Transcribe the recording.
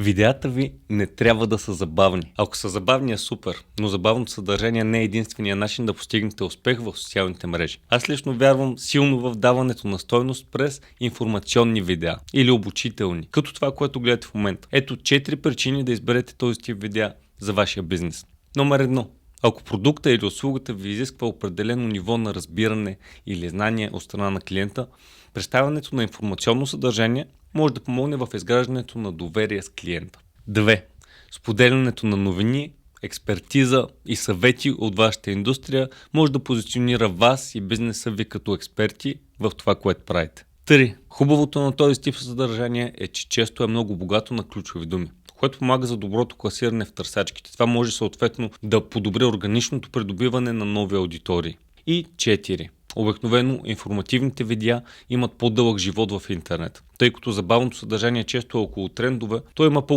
Видеята ви не трябва да са забавни. Ако са забавни е супер, но забавното съдържание не е единствения начин да постигнете успех в социалните мрежи. Аз лично вярвам силно в даването на стойност през информационни видеа или обучителни, като това, което гледате в момента. Ето 4 причини да изберете този тип видеа за вашия бизнес. Номер 1. Ако продукта или услугата ви изисква определено ниво на разбиране или знание от страна на клиента, представянето на информационно съдържание може да помогне в изграждането на доверие с клиента. 2. Споделянето на новини, експертиза и съвети от вашата индустрия може да позиционира вас и бизнеса ви като експерти в това, което правите. 3. Хубавото на този тип съдържание е, че често е много богато на ключови думи, което помага за доброто класиране в търсачките. Това може съответно да подобри органичното придобиване на нови аудитории. И 4. Обикновено информативните видеа имат по-дълъг живот в интернет. Тъй като забавното съдържание често е около трендове, то има